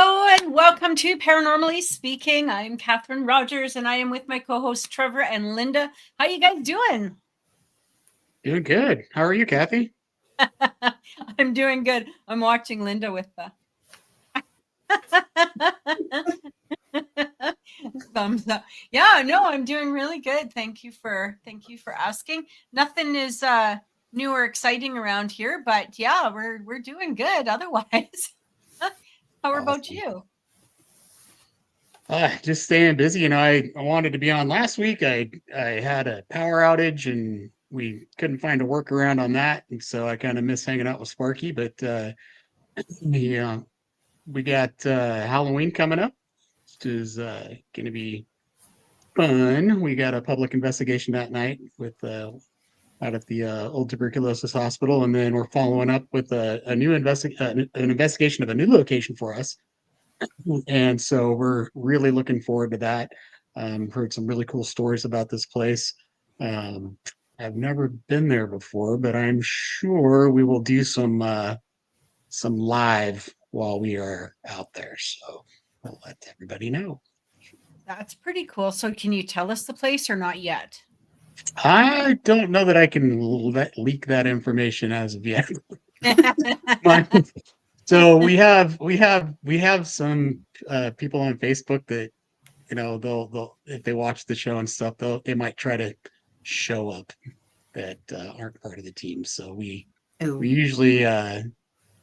Hello and welcome to Paranormally Speaking. I'm Cathryn Rogers and I am with my co-hosts Trevor and Lynda. How you guys doing? Doing good. How are you, Kathy? I'm doing good. I'm watching Lynda with the thumbs up. Yeah, no, I'm doing really good. Thank you for asking. Nothing is new or exciting around here, but yeah, we're doing good otherwise. How about Awesome. you? Just staying busy. I wanted to be on last week. I had a power outage and we couldn't find a workaround on that, and so I kind of miss hanging out with Sparky. But the we got Halloween coming up, which is going to be fun. We got a public investigation that night with out at the old tuberculosis hospital, and then we're following up with a new an investigation of a new location for us. And so we're really looking forward to that. Heard some really cool stories about this place. Um, I've never been there before, but I'm sure we will do some live while we are out there. So I'll let everybody know. That's pretty cool. So can you tell us the place or not yet? I don't know that I can leak that information as of yet. So we have some people on Facebook that they'll if they watch the show and stuff they might try to show up that aren't part of the team. So Oh, we usually Yeah,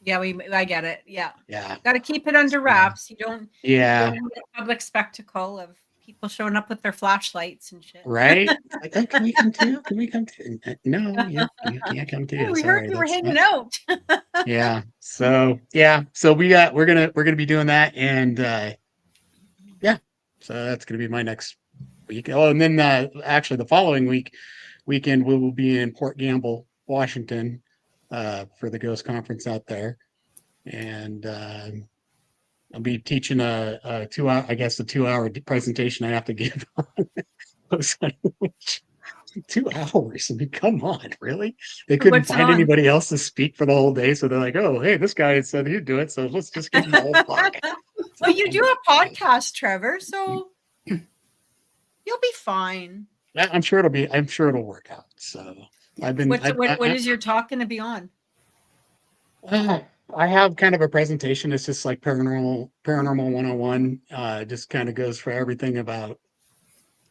I get it. Yeah. yeah Got to keep it under wraps. You don't yeah want a public spectacle of people showing up with their flashlights and shit. right. Like, oh, can we come too? Can we come too? No, you can't come Hey, too. we heard Sorry, you were that's hanging not. out. Yeah. So we're gonna be doing that, and yeah. So that's gonna be my next week. Oh, and then actually the following weekend we will be in Port Gamble, Washington, for the Ghost Conference out there, and I'll be teaching a 2 hour, I guess, a 2 hour presentation I have to give. Ghost hunting. 2 hours. I mean, come on, really? They couldn't What's it find on? anybody else to speak for the whole day, so they're like, "Oh, hey, this guy said he'd do it, so let's just give him the whole block." Well, you do a podcast, Trevor, so you'll be fine. I'm sure it'll be. I'm sure it'll work out. So I've been. What is your talk going to be on? I have kind of a presentation. It's just like paranormal 101. Just kind of goes for everything about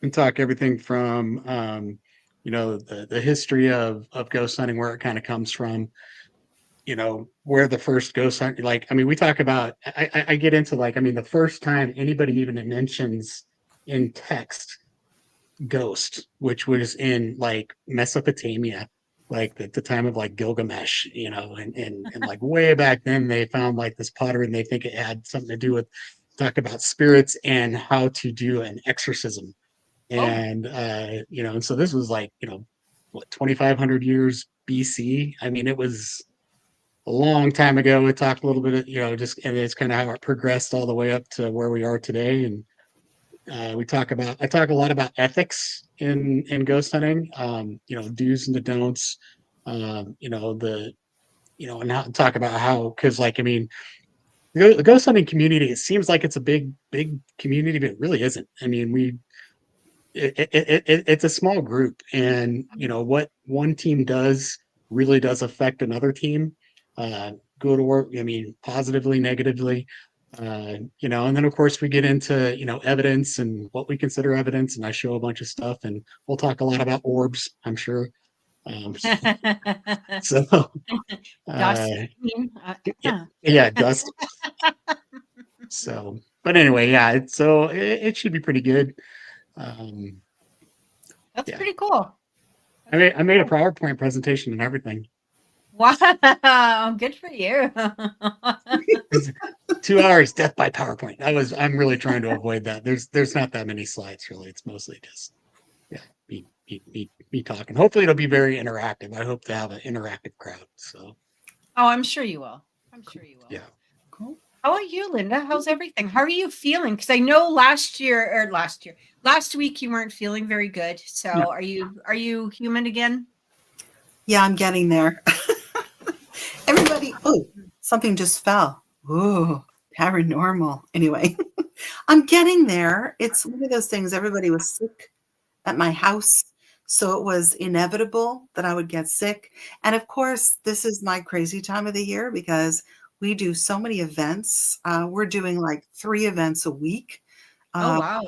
and talk everything from the history of ghost hunting, where it kind of comes from, where the first ghost hunt, like, I mean, we talk about, I get into, like, I mean, the first time anybody even mentions in text ghost, which was in like Mesopotamia, like at the time of like Gilgamesh, and like way back then they found like this pottery and they think it had something to do with talk about spirits and how to do an exorcism. Oh, And and so this was like, what, 2,500 years BC. I mean, it was a long time ago. We talked a little bit of, just, and it's kind of how it progressed all the way up to where we are today. And I talk a lot about ethics in ghost hunting, do's and the don'ts, and talk about how, because, like, I mean, the ghost hunting community, it seems like it's a big community, but it really isn't. I mean, it's a small group, and what one team does really does affect another team, good or, I mean, positively, negatively. And then of course we get into evidence and what we consider evidence, and I show a bunch of stuff, and we'll talk a lot about orbs, I'm sure. So dust. uh yeah, yeah, dust. So, but anyway, yeah, it should be pretty good. um That's yeah, pretty cool. I made a PowerPoint presentation and everything. Wow, good for you. 2 hours death by PowerPoint. I'm really trying to avoid that. There's not that many slides, really. It's mostly just, yeah, me talking. Hopefully it'll be very interactive. I hope to have an interactive crowd. So Oh, I'm sure you will. I'm sure you will. yeah. cool. How are you, Lynda? How's everything? How are you feeling? Because I know last week you weren't feeling very good. So No. are you human again? Yeah, I'm getting there. Everybody, oh, something just fell. Ooh. Paranormal. Anyway, I'm getting there. It's one of those things. Everybody was sick at my house. So it was inevitable that I would get sick. And of course, this is my crazy time of the year because we do so many events. We're doing like 3 events a week. Oh, Uh, wow.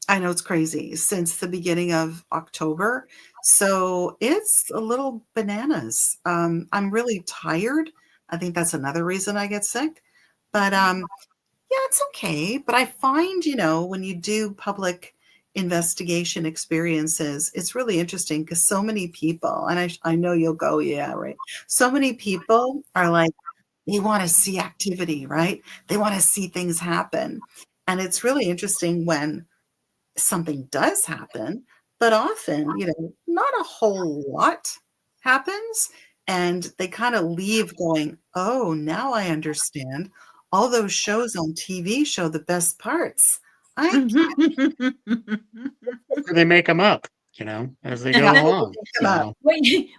I know it's crazy since the beginning of October. So it's a little bananas. I'm really tired. I think that's another reason I get sick. But yeah, it's okay. But I find, when you do public investigation experiences, it's really interesting because so many people, and I know you'll go, yeah, right. So many people are like, they want to see activity, right? They want to see things happen. And it's really interesting when something does happen, but often, not a whole lot happens. And they kind of leave going, oh, now I understand. All those shows on TV show the best parts. I Or they make them up, as they go can't along. pick them up, So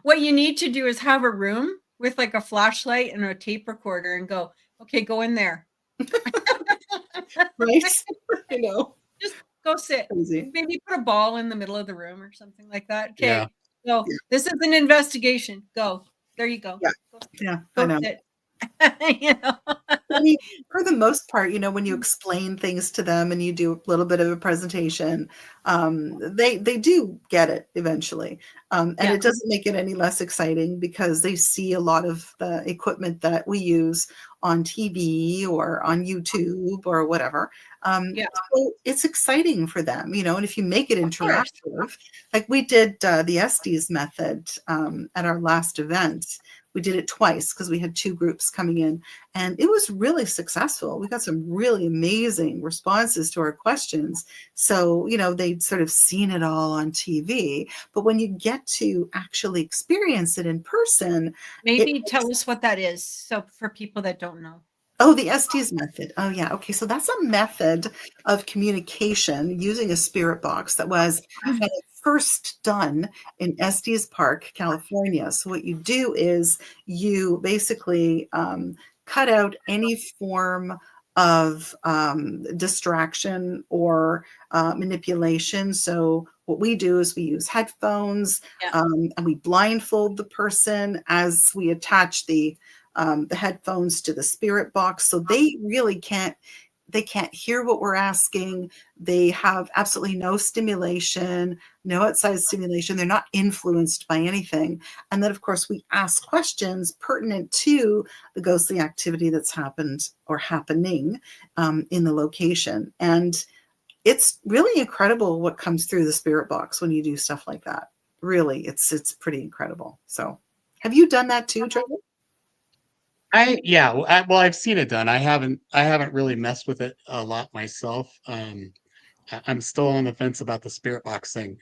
What you need to do is have a room with like a flashlight and a tape recorder and go, okay, go in there. right? you know, Just go sit. Crazy. Maybe put a ball in the middle of the room or something like that. yeah. Okay. So Yeah. this is an investigation. Go. There you go. Yeah. Go, Yeah, I go know. sit. You know? I mean, for the most part, when you explain things to them and you do a little bit of a presentation, they do get it eventually. And Yeah. it doesn't make it any less exciting because they see a lot of the equipment that we use on TV or on YouTube or whatever. Yeah. So it's exciting for them, and if you make it Of course. interactive, like we did the Estes method at our last event. We did it twice because we had 2 groups coming in, and it was really successful. We got some really amazing responses to our questions. So, they'd sort of seen it all on TV, but when you get to actually experience it in person, Maybe tell us what that is. So for people that don't know. Oh, the Estes method. Oh, yeah. Okay. So that's a method of communication using a spirit box that was kind of first done in Estes Park, California. So what you do is you basically cut out any form of distraction or manipulation. So what we do is we use headphones Yeah. and we blindfold the person as we attach the headphones to the spirit box. So they really can't hear what we're asking. They have absolutely no stimulation, no outside stimulation. They're not influenced by anything. And then, of course, we ask questions pertinent to the ghostly activity that's happened or happening in the location. And it's really incredible what comes through the spirit box when you do stuff like that. Really, it's pretty incredible. So have you done that too, Trevor? I've seen it done. I haven't really messed with it a lot myself. I'm still on the fence about the spirit box thing.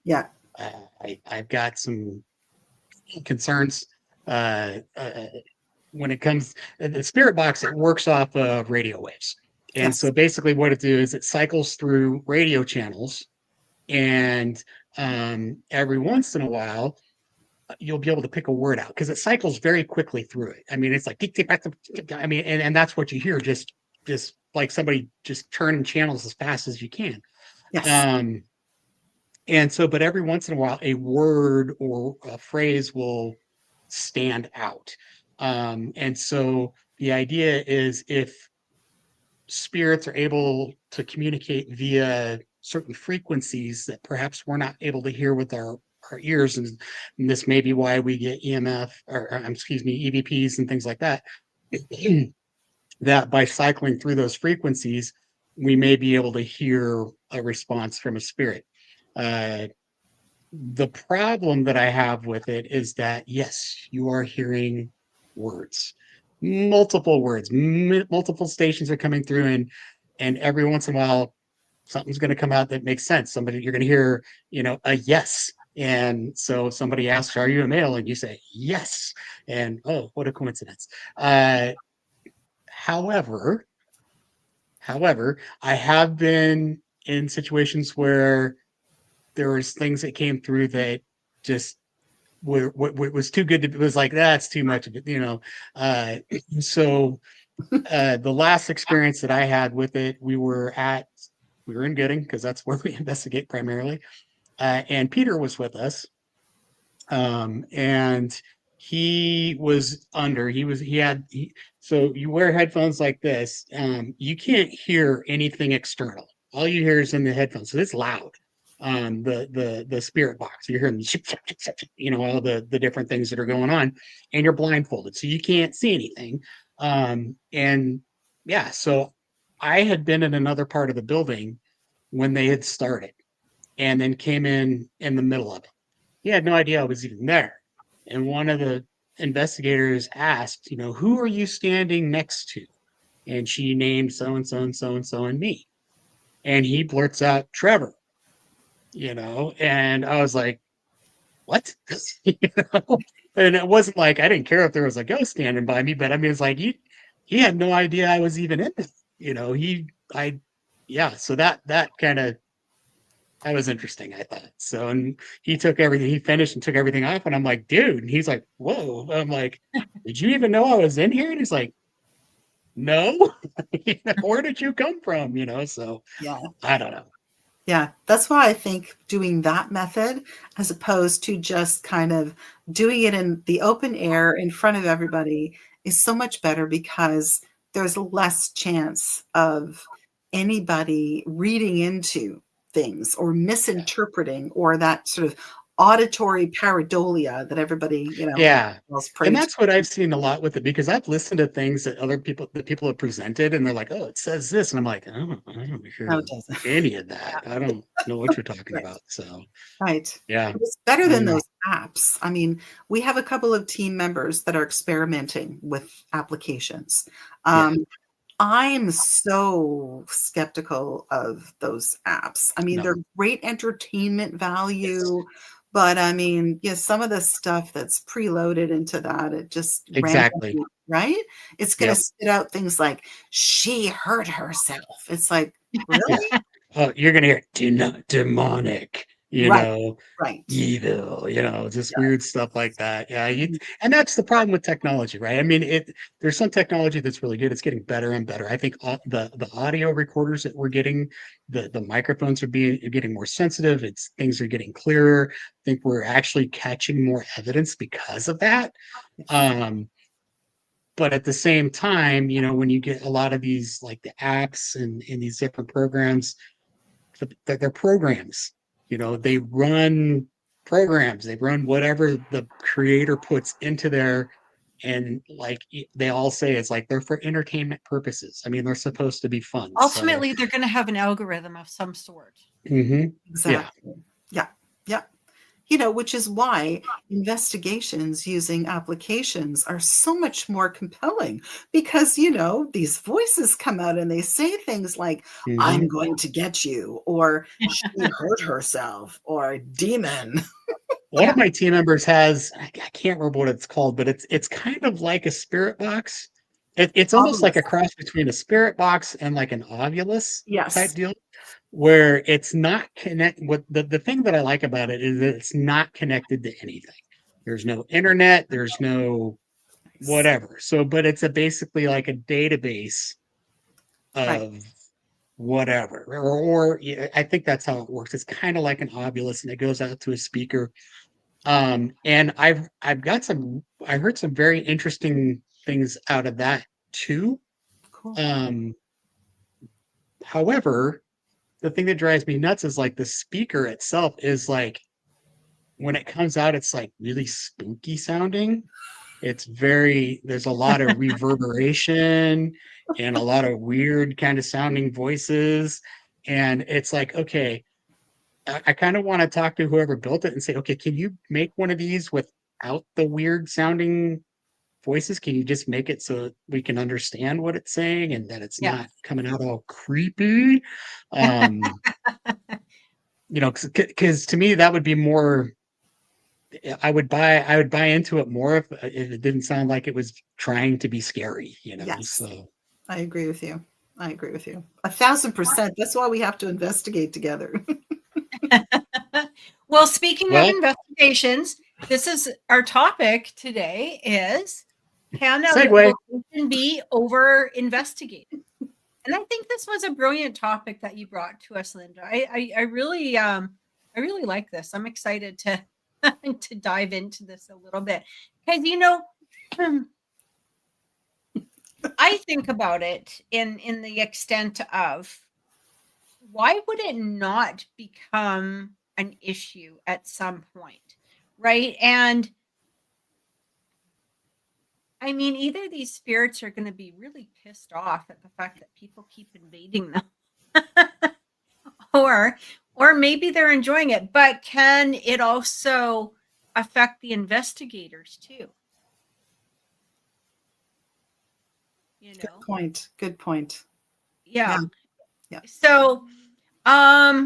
Yeah. I've got some concerns when it comes the spirit box. It works off of radio waves, and Yes. so basically what it do is it cycles through radio channels, and every once in a while you'll be able to pick a word out because it cycles very quickly through it. I mean, it's like, I mean, and that's what you hear, just like somebody just turning channels as fast as you can. Yes. And so, but every once in a while, a word or a phrase will stand out. And so the idea is if spirits are able to communicate via certain frequencies that perhaps we're not able to hear with our ears, and this may be why we get EMF or excuse me, EVPs and things like that. That by cycling through those frequencies, we may be able to hear a response from a spirit. The problem that I have with it is that yes, you are hearing words, multiple words, multiple stations are coming through, and every once in a while something's going to come out that makes sense. Somebody, you're going to hear, a yes. And so somebody asks, are you a male? And you say, yes. And oh, what a coincidence. However, I have been in situations where there was things that came through that just was too good to, it was like, that's too much of it, so The last experience that I had with it, we were in Gooding because that's where we investigate primarily. And Peter was with us. And so you wear headphones like this. You can't hear anything external. All you hear is in the headphones. So it's loud. The spirit box. You're hearing all the different things that are going on, and you're blindfolded, so you can't see anything. And yeah, so I had been in another part of the building when they had started, and then came in the middle of it. He had no idea I was even there. And one of the investigators asked, who are you standing next to? And she named so and so and so and so and me. And he blurts out, Trevor, and I was like, what? And it wasn't like I didn't care if there was a ghost standing by me, but I mean, it's like he had no idea I was even in it. So that kind of, that was interesting, I thought. So, and he finished and took everything off, and I'm like, dude, and he's like, whoa. I'm like, did you even know I was in here? And he's like, no. Where did you come from? So Yeah. I don't know. Yeah, that's why I think doing that method as opposed to just kind of doing it in the open air in front of everybody is so much better, because there's less chance of anybody reading into things or misinterpreting, or that sort of auditory pareidolia that everybody, Yeah. else And prays. that's what I've seen a lot with it, because I've listened to things that people have presented, and they're like, oh, it says this. And I'm like, I don't hear No, it doesn't. any of that. I don't know what you're talking Right. about. So Right. yeah. It's better I than don't know. those apps. I mean, we have a couple of team members that are experimenting with applications. Yeah. I'm so skeptical of those apps. I mean, No. they're great entertainment Yes. value, but I mean, some of the stuff that's preloaded into that, it just Exactly. randomly, right? It's going to Yep. spit out things like, she hurt herself. It's like, Yeah. really? Oh, you're gonna hear demonic, Right, right. evil, just Yeah. weird stuff like that. Yeah, Mhm. and that's the problem with technology, right? I mean, there's some technology that's really good. It's getting better and better. I think the audio recorders that we're getting, the microphones are getting more sensitive. Things are getting clearer. I think we're actually catching more evidence because of that. Yes. Um, but at the same time, when you get a lot of these, like the apps and these different programs, they're programs. They run programs. They run whatever the creator puts into there, and like they all say, it's like they're for entertainment purposes. I mean, they're supposed to be fun. So Ultimately, they're going to have an algorithm of some sort. yeah, Exactly. Yeah. Yeah. Which is why investigations using applications are so much more compelling, because, these voices come out and they say things like, hmm I'm going to get you, or she hurt herself, or demon. one of my team members has, I can't remember what it's called, but it's kind of like a spirit box. It's almost like a Obelisk. cross between a spirit box and like an Ovilus type Yes. deal, where it's not what the thing that I like about it is that it's not connected to anything. There's no internet, there's no Nice. whatever. So, but it's basically like a database Right. of whatever, or yeah, I think that's how it works. It's kind of like an Ovilus, and it goes out to a speaker. And I heard some very interesting things out of that too. Cool. Um, However, the thing that drives me nuts is like the speaker itself is like, when it comes out, it's like really spooky sounding. There's a lot of reverberation and a lot of weird kind of sounding voices. And it's like, okay, I kind of want to talk to whoever built it and say, okay, can you make one of these without the weird sounding voices? Can you just make it so we can understand what it's saying and that it's Yeah. not coming out all creepy? Because to me, that would be more. I would buy into it more if it didn't sound like it was trying to be scary. Yes. So I agree with you. 1,000%. That's why we have to investigate together. Well, speaking of well, investigations, this is our topic today is can a Segue. location be over investigated? And I think this was a brilliant topic that you brought to us, Lynda. I really like this. I'm excited to to dive into this a little bit because I think about it in the extent of why would it not become an issue at some point, right? And I mean, either these spirits are going to be really pissed off at the fact that people keep invading them, or maybe they're enjoying it. But can it also affect the investigators too? Good point. Good point. Yeah. Yeah. So, where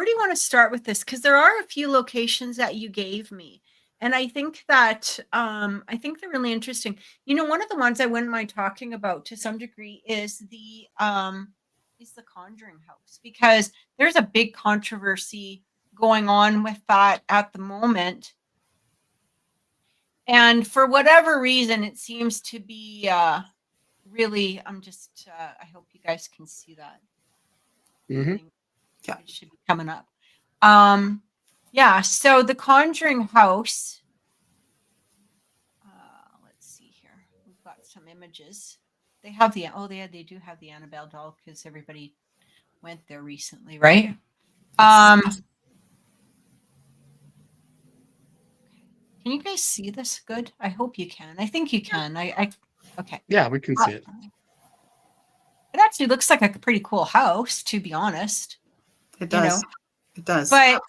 do you want to start with this? Because there are a few locations that you gave me, and I think that they're really interesting. One of the ones I wouldn't mind talking about to some degree is the Conjuring House, because there's a big controversy going on with that at the moment. And for whatever reason, it seems to be really, I hope you guys can see that. Mm-hmm. Yeah. It should be coming up. Yeah, so the Conjuring House, let's see here. We've got some images. They have they do have the Annabelle doll because everybody went there recently, right? Can you guys see this good? I hope you can. I think you can. Okay. Yeah, we can see it. It actually looks like a pretty cool house, to be honest. It does. It does. But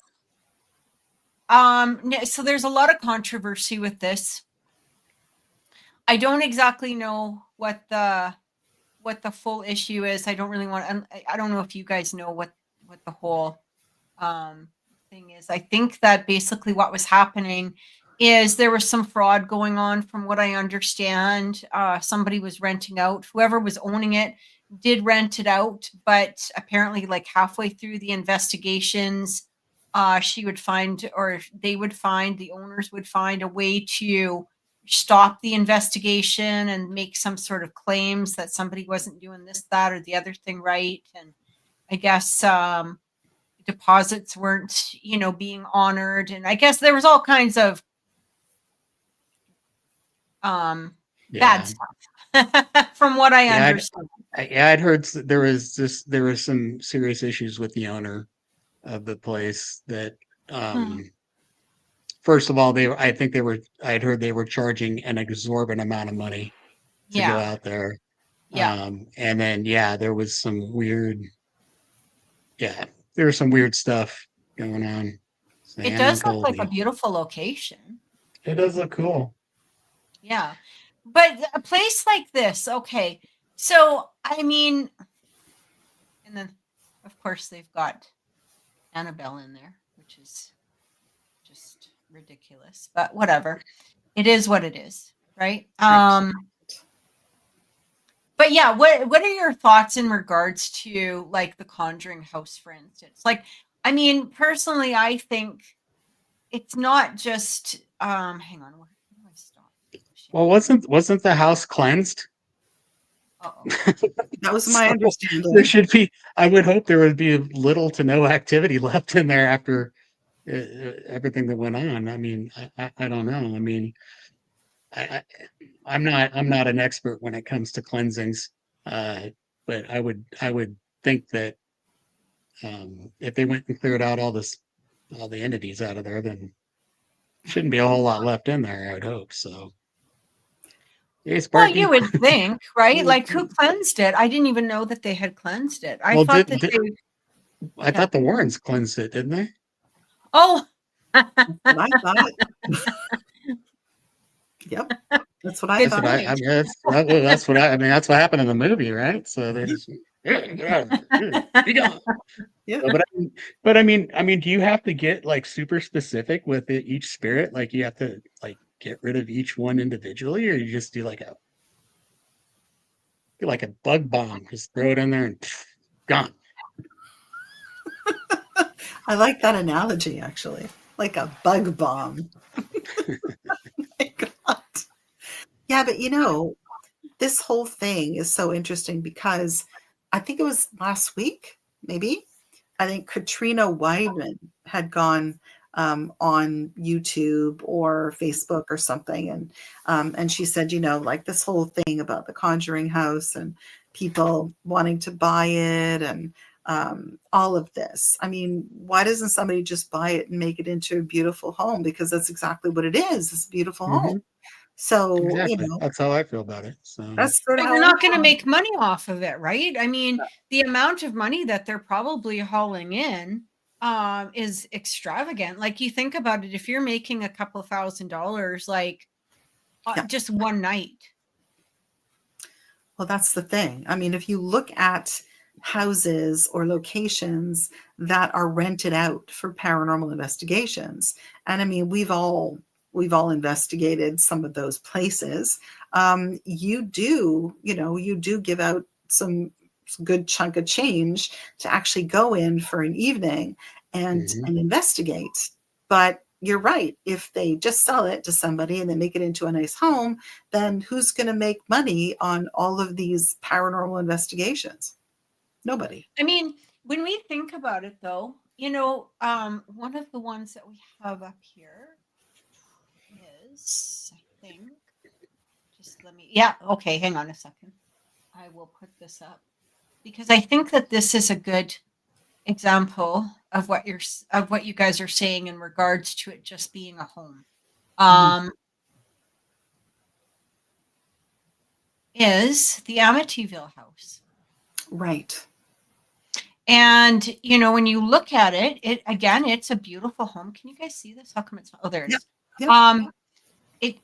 so there's a lot of controversy with this. I don't exactly know what the full issue is. I don't really want. I don't know if you guys know what the whole thing is. I think that basically what was happening is there was some fraud going on, from what I understand. Somebody was renting out. Whoever was owning it did rent it out, but apparently, like halfway through the investigations, she would find, or they would find, the owners would find a way to stop the investigation and make some sort of claims that somebody wasn't doing this, that, or the other thing right. And I guess deposits weren't, being honored. And I guess there was all kinds of bad stuff from what I understand. I'd heard there was some serious issues with the owner of the place that first of all, I'd heard they were charging an exorbitant amount of money to go out there. Yeah. And then, there was some weird stuff going on. It does look like a beautiful location. It does look cool. Yeah. But a place like this, okay. So, I mean, and then, of course, they've got Annabelle in there, which is just ridiculous. But whatever. It is what it is, right? But yeah, what are your thoughts in regards to like the Conjuring House, for instance? Like, I mean, personally, I think it's not just hang on, where do I stop? Well, wasn't the house cleansed? That was my understanding. There should be. I would hope there would be little to no activity left in there after everything that went on. I mean, I don't know. I mean, I'm not an expert when it comes to cleansings, but I would think that if they went and cleared out all the entities out of there, then shouldn't be a whole lot left in there. I would hope so. Hey, well, you would think, right? Like, who cleansed it? I didn't even know that they had cleansed it. I thought I thought the Warrens cleansed it, didn't they? Oh, I thought. Yep, that's what I thought. That's what happened in the movie, right? So they just be gone. Yeah. But I mean, do you have to get like super specific with each spirit? Like, you have to like get rid of each one individually, or you just do like a bug bomb, just throw it in there and gone. I like that analogy, actually, like a bug bomb. Oh my God. Yeah, but this whole thing is so interesting because I think it was last week, maybe. I think Katrina Weidman had gone on YouTube or Facebook or something, and she said, like this whole thing about the Conjuring House and people wanting to buy it and all of this. I mean, why doesn't somebody just buy it and make it into a beautiful home? Because that's exactly what it is. It's a beautiful home. Hmm. So, Exactly. That's how I feel about it. So, that's sort of But how you're I not going to feel. make money off of it, right? I mean, the amount of money that they're probably hauling in is extravagant. Like you think about it, if you're making a couple $1,000s, like Yeah. just one night. Well, that's the thing. I mean, if you look at houses or locations that are rented out for paranormal investigations, and I mean, we've all investigated some of those places. You do give out some good chunk of change to actually go in for an evening and mhm. and investigate. But you're right. If they just sell it to somebody and they make it into a nice home, then who's going to make money on all of these paranormal investigations? Nobody. I mean, when we think about it though, one of the ones that we have up here is, I think, just let me, yeah, okay, hang on a second. I will put this up because I think that this is a good example of what you guys are saying in regards to it just being a home. Mhm. Um, is the Amityville house. Right. And when you look at it, it's a beautiful home. Can you guys see this? How come it's not? Oh, there it Yep. is. Yep. It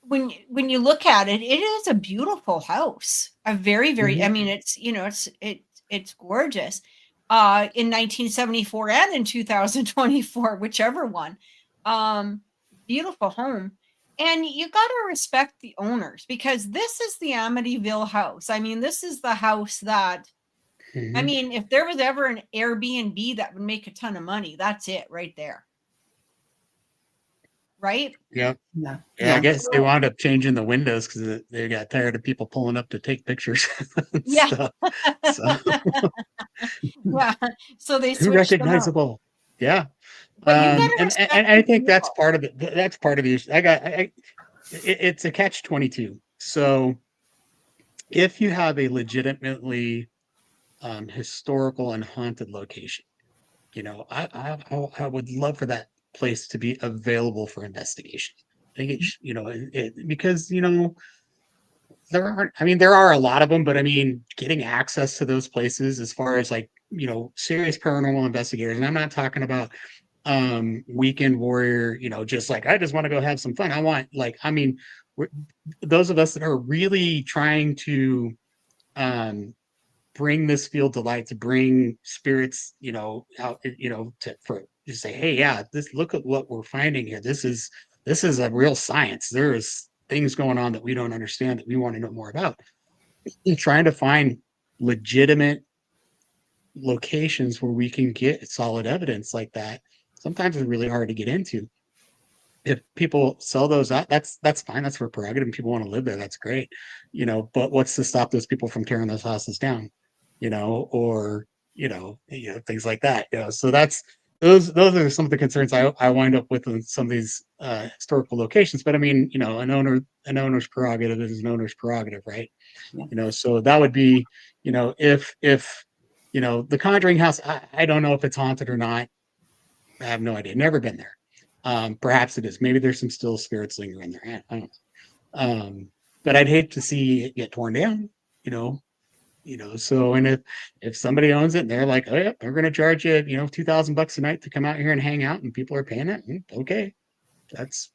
when you look at it, it is a beautiful house. A very, very, I Mhm. mean, it's gorgeous. In 1974 and in 2024, whichever one. Um, Beautiful home. And you got to respect the owners because this is the Amityville house. I mean, this is the house that, I Mhm. mean, if there was ever an Airbnb that would make a ton of money, that's it right there. Right? Yep. Yeah. Yeah, I Yeah. guess they wound up changing the windows because they got tired of people pulling up to take pictures and Yeah. stuff. So Yeah. So they too switched them out. recognizable. Yeah. But you got to And respect I the think that's people. part of it. That's part of the issue. It's a catch-22. So if you have a legitimately historical and haunted location, I would love for that place to be available for investigation. I think because there are a lot of them, but I mean, getting access to those places as far as like, serious paranormal investigators, and I'm not talking about weekend warrior, just like I just want to go have some fun. I want like, I mean, we're, those of us that are really trying to um bring this field to light, to bring spirits, out, to for just say, hey, yeah, look at what we're finding here. This is a real science. There is things going on that we don't understand that we want to know more about. And trying to find legitimate locations where we can get solid evidence like that sometimes is really hard to get into. If people sell those out, that's fine. That's their prerogative. People want to live there. That's great. But what's to stop those people from tearing those houses down? Or things like that. So those are some of the concerns I wind up with in some of these historical locations. But I mean, an owner's prerogative is an owner's prerogative, right? Yeah. So that would be, if the Conjuring house, I don't know if it's haunted or not. I have no idea. Never been there. Perhaps it is. Maybe there's some still spirits lingering there. I don't know. But I'd hate to see it get torn down. You know. So and if somebody owns it and they're like, oh yeah, we're going to charge you, $2,000 a night to come out here and hang out, and people are paying it. Okay, that's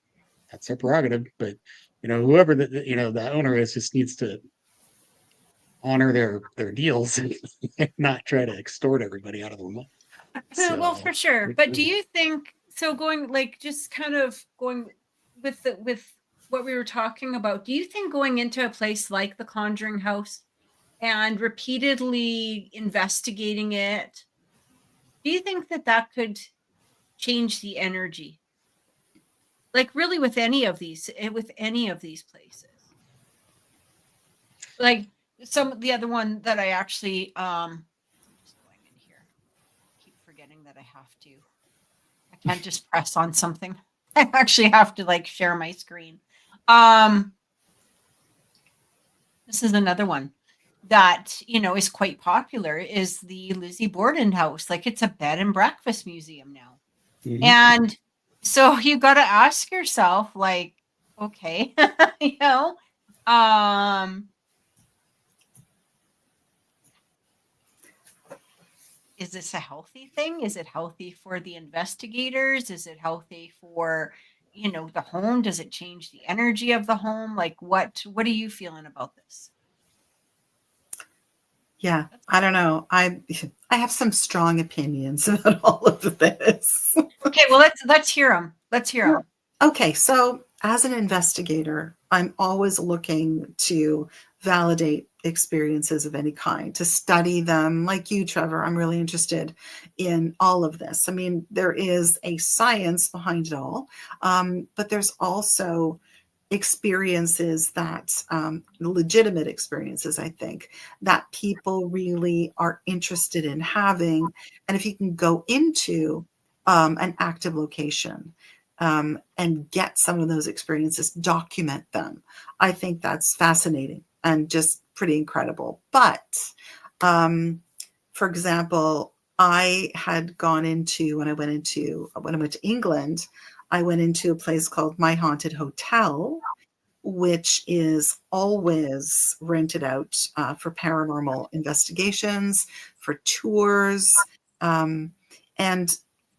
their prerogative. But whoever the owner is just needs to honor their deals and not try to extort everybody out of their money. Well, So for sure. But do you think so? Going like just kind of going with what we were talking about. Do you think going into a place like the Conjuring House and repeatedly investigating it, do you think that could change the energy? Like really with any of these places. Like the other one that I actually I'm just going in here. I keep forgetting that I can't just press on something. I actually have to like share my screen. This is another one that, is quite popular, is the Lizzie Borden house. Like it's a bed and breakfast museum now. Mhm. And so you got to ask yourself, like, okay, is this a healthy thing? Is it healthy for the investigators? Is it healthy for, the home? Does it change the energy of the home? Like, what are you feeling about this? Yeah, I don't know. I have some strong opinions about all of this. Okay, well, let's hear them. Let's hear them. Okay, so as an investigator, I'm always looking to validate experiences of any kind, to study them. Like you, Trevor, I'm really interested in all of this. I mean, there is a science behind it all, but there's also experiences that legitimate experiences, I think, that people really are interested in having. And if you can go into an active location and get some of those experiences, document them, I think that's fascinating and just pretty incredible. But for example, I had gone into when I went to England, I went into a place called My Haunted Hotel, which is always rented out for paranormal investigations, for tours. And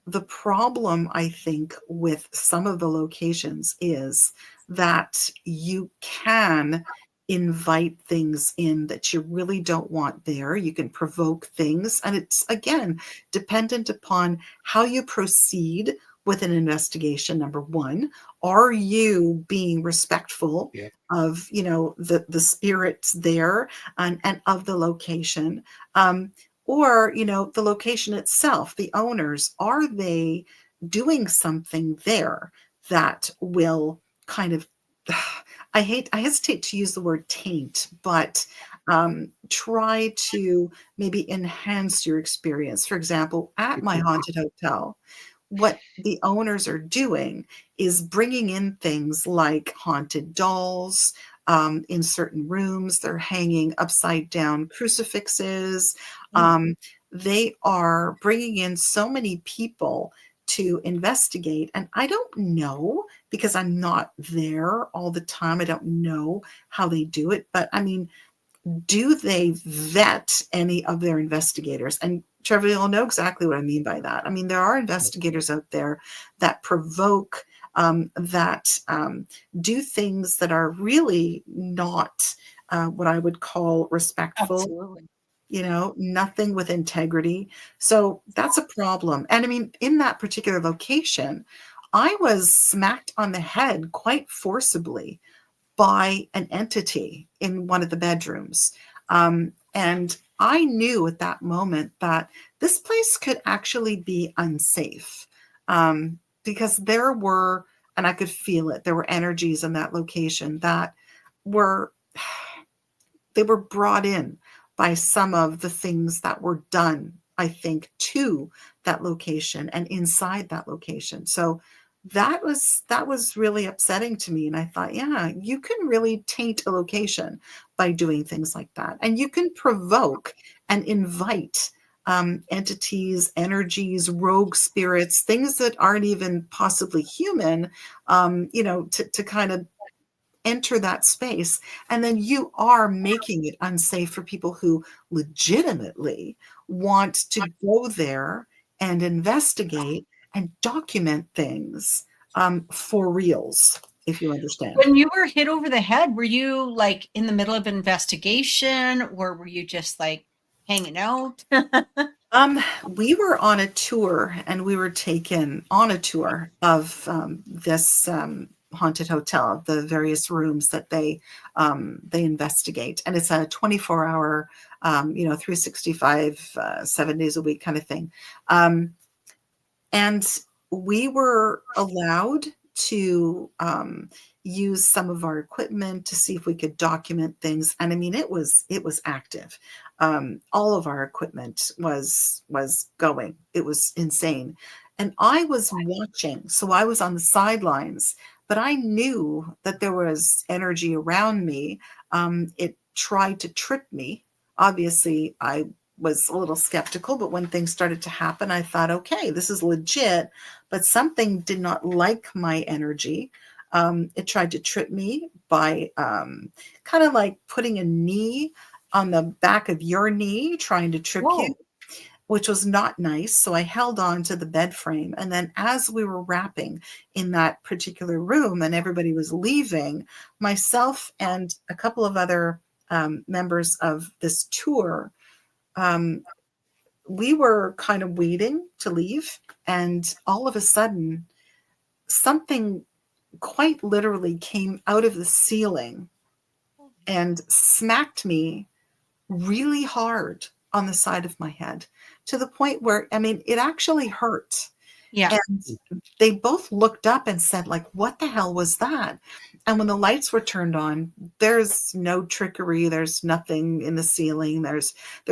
the problem, I think, with some of the locations is that you can invite things in that you really don't want there. You can provoke things. And it's, again, dependent upon how you proceed with an investigation. Number one, are you being respectful of, the spirits there and of the location? Or, the location itself, the owners, are they doing something there that will kind of, I hesitate to use the word taint, but try to maybe enhance your experience. For example, at My Haunted Hotel, what the owners are doing is bringing in things like haunted dolls. In certain rooms, they're hanging upside down crucifixes. They are bringing in so many people to investigate. And I don't know, because I'm not there all the time, I don't know how they do it. But I mean, do they vet any of their investigators? And Trevor, you'll know exactly what I mean by that. I mean, there are investigators out there that provoke, that do things that are really not what I would call respectful. Absolutely. Nothing with integrity. So that's a problem. And I mean, in that particular location, I was smacked on the head quite forcibly by an entity in one of the bedrooms. And I knew at that moment that this place could actually be unsafe, because there were, and I could feel it, there were energies in that location that were, they were brought in by some of the things that were done, I think, to that location and inside that location. So that was really upsetting to me. And I thought, yeah, you can really taint a location by doing things like that. And you can provoke and invite entities, energies, rogue spirits, things that aren't even possibly human, to kind of enter that space. And then you are making it unsafe for people who legitimately want to go there and investigate and document things for reals, if you understand. When you were hit over the head, were you like in the middle of an investigation, or were you just like hanging out? We were on a tour, and we were taken on a tour of this haunted hotel, the various rooms that they investigate, and it's a 24-hour, 365, 7 days a week kind of thing. And we were allowed to use some of our equipment to see if we could document things. And I mean, it was active. All of our equipment was going. It was insane. And I was watching, so I was on the sidelines, but I knew that there was energy around me. It tried to trip me. Obviously, I was a little skeptical, but when things started to happen, I thought, okay, this is legit, but something did not like my energy. It tried to trip me by kind of like putting a knee on the back of your knee, trying to trip Whoa. you, which was not nice. So I held on to the bed frame. And then as we were wrapping in that particular room and everybody was leaving, myself and a couple of other members of this tour, we were kind of waiting to leave. And all of a sudden, something quite literally came out of the ceiling and smacked me really hard on the side of my head, to the point where, I mean, it actually hurt. Yeah. And they both looked up and said, like, what the hell was that? And when the lights were turned on, there's no trickery. There's nothing in the ceiling. There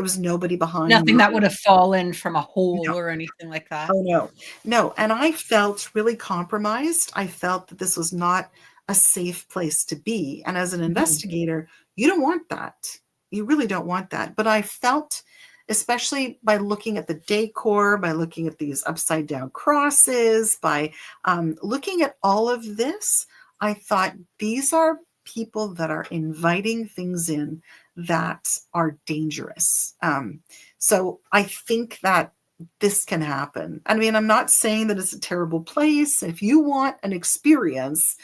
was nobody behind Nothing me. that would have fallen from a hole No. or anything like that. Oh, no, no. And I felt really compromised. I felt that this was not a safe place to be. And as an investigator, you don't want that. You really don't want that. But I felt, especially by looking at the decor, by looking at these upside down crosses, by looking at all of this, I thought these are people that are inviting things in that are dangerous. So I think that this can happen. I mean, I'm not saying that it's a terrible place. If you want an experience,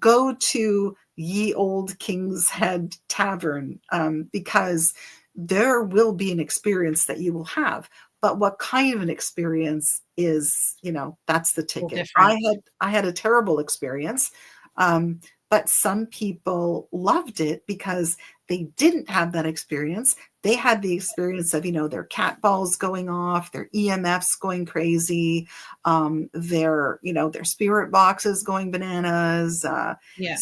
go to Ye Old King's Head Tavern, because there will be an experience that you will have. But what kind of an experience is, that's the ticket. I had a terrible experience. But some people loved it because they didn't have that experience. They had the experience of, their cat balls going off, their EMFs going crazy, their spirit boxes going bananas.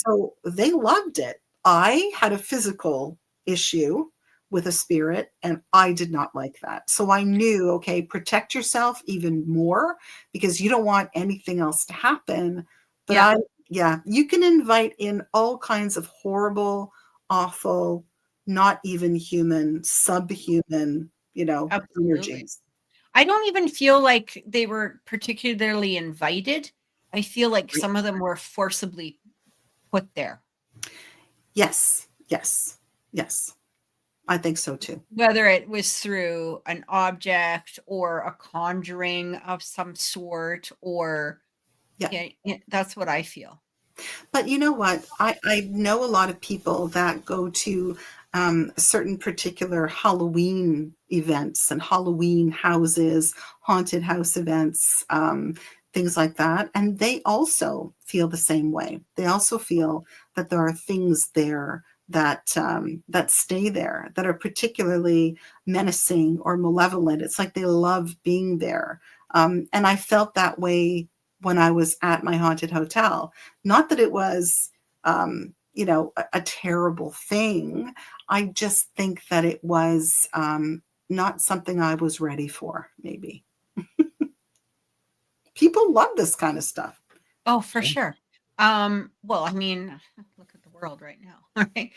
So they loved it. I had a physical issue with a spirit, and I did not like that. So I knew, okay, protect yourself even more, because you don't want anything else to happen. But you can invite in all kinds of horrible, awful, not even human, subhuman, energies. I don't even feel like they were particularly invited. I feel like some of them were forcibly put there. Yes. I think so too. Whether it was through an object or a conjuring of some sort, or that's what I feel. But you know what? I know a lot of people that go to certain particular Halloween events and Halloween houses, haunted house events, things like that. And they also feel the same way. They also feel that there are things there that stay there, that are particularly menacing or malevolent. It's like they love being there. And I felt that way when I was at my haunted hotel. Not that it was, a terrible thing. I just think that it was not something I was ready for, maybe. People love this kind of stuff. Oh, for sure. Well, I mean, look at the world right now. Right?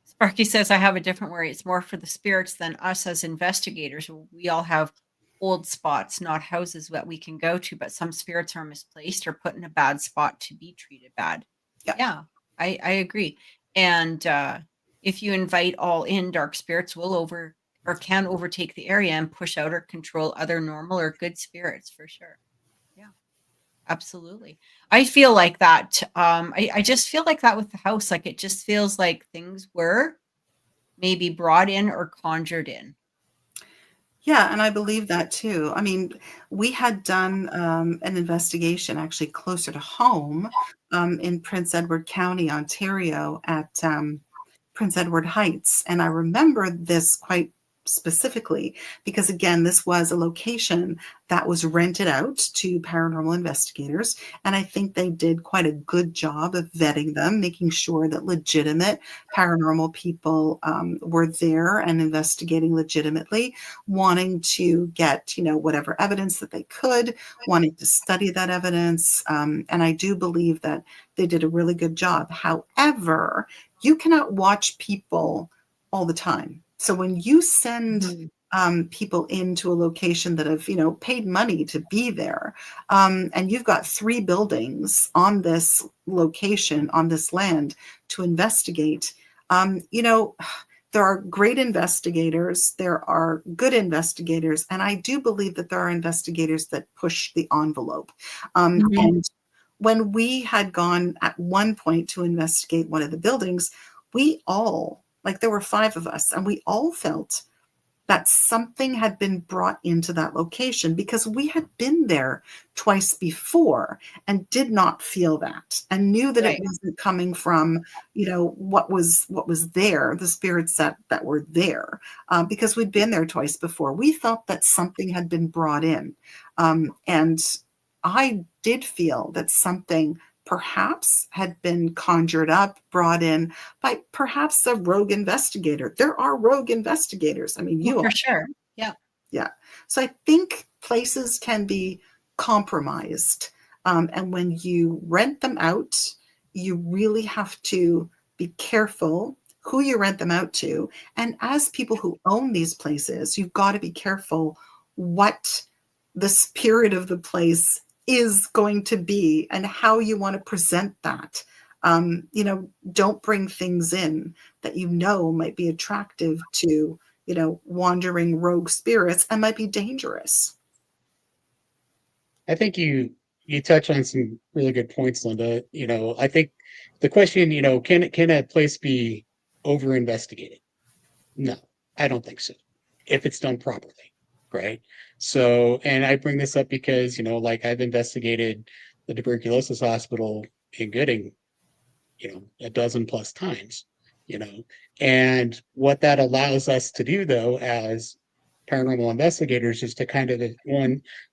Sparky says, I have a different worry. It's more for the spirits than us as investigators. We all have old spots, not houses that we can go to, but some spirits are misplaced or put in a bad spot to be treated bad. Yeah, I agree. And if you invite all in, dark spirits can overtake the area and push out or control other normal or good spirits, for sure. Yeah, absolutely. I feel like that. I just feel like that with the house. Like, it just feels like things were maybe brought in or conjured in. Yeah, and I believe that too. I mean, we had done an investigation actually closer to home in Prince Edward County, Ontario, at Prince Edward Heights. And I remember this quite specifically, because again, this was a location that was rented out to paranormal investigators. And I think they did quite a good job of vetting them, making sure that legitimate paranormal people were there and investigating legitimately, wanting to get, whatever evidence that they could, wanting to study that evidence. And I do believe that they did a really good job. However, you cannot watch people all the time. So when you send people into a location that have, paid money to be there, and you've got 3 buildings on this location, on this land to investigate, there are great investigators, there are good investigators, and I do believe that there are investigators that push the envelope. And when we had gone at one point to investigate one of the buildings, we all, like there were 5 of us, and we all felt that something had been brought into that location because we had been there twice before and did not feel that and knew that it wasn't coming from, what was there, the spirits that were there, because we'd been there twice before. We felt that something had been brought in. And I did feel that something perhaps had been conjured up, brought in by perhaps a rogue investigator. There are rogue investigators. I mean, you for sure. Yeah. Yeah. So I think places can be compromised. And when you rent them out, you really have to be careful who you rent them out to. And as people who own these places, you've got to be careful what the spirit of the place is going to be and how you want to present that. Don't bring things in that might be attractive to, wandering rogue spirits and might be dangerous. I think you touch on some really good points, Lynda. I think the question, can a place be over investigated? No, I don't think so. If it's done properly, right? So, and I bring this up because, like I've investigated the tuberculosis hospital in Gooding, a dozen plus times, and what that allows us to do though, as paranormal investigators, is to kind of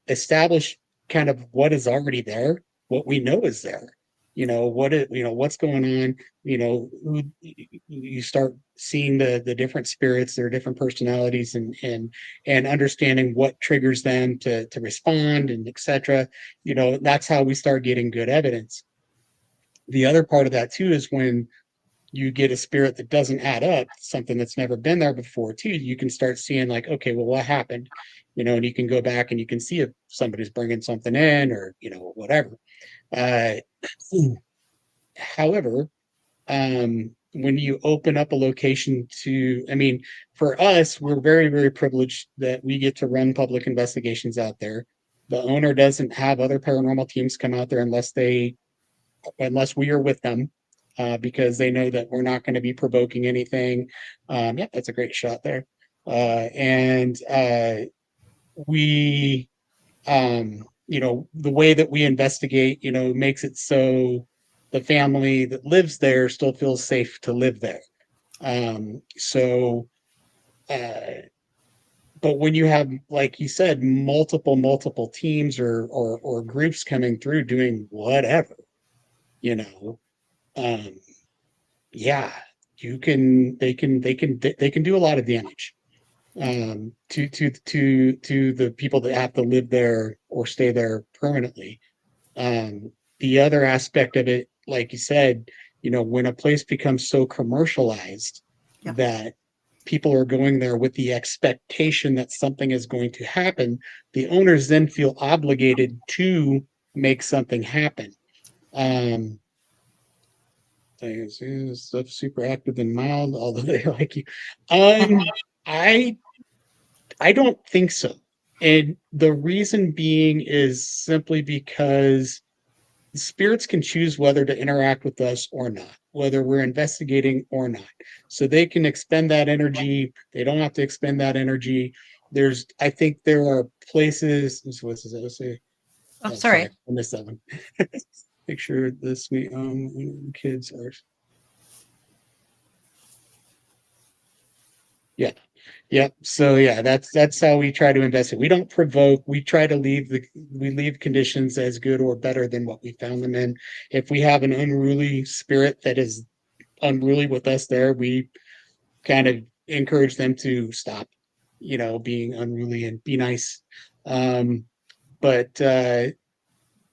establish kind of what is already there, what we know is there, what's going on, who you start seeing the different spirits, their different personalities, and understanding what triggers them to respond, and etc. That's how we start getting good evidence. The other part of that too is when you get a spirit that doesn't add up, something that's never been there before too, you can start seeing like, okay, well, what happened? And you can go back and you can see if somebody's bringing something in or, whatever. However, when you open up a location for us, we're very, very privileged that we get to run public investigations out there. The owner doesn't have other paranormal teams come out there unless we are with them, because they know that we're not going to be provoking anything. Yeah, that's a great shot there. And we, the way that we investigate, makes it so the family that lives there still feels safe to live there. But when you have, like you said, multiple teams or groups coming through doing whatever, yeah, they can do a lot of damage to the people that have to live there or stay there permanently. The other aspect of it, like you said, when a place becomes so commercialized that people are going there with the expectation that something is going to happen, the owners then feel obligated to make something happen. Stuff super active and mild, although they like you. I don't think so. And the reason being is simply because spirits can choose whether to interact with us or not, whether we're investigating or not. So they can expend that energy. They don't have to expend that energy. I think there are places. What does that say? Oh, sorry. I missed that one. Picture the sweet kids are. Yeah. Yep. So yeah, that's how we try to invest it. We don't provoke. We try to leave conditions as good or better than what we found them in. If we have an unruly spirit that is unruly with us there, we kind of encourage them to stop, being unruly and be nice. But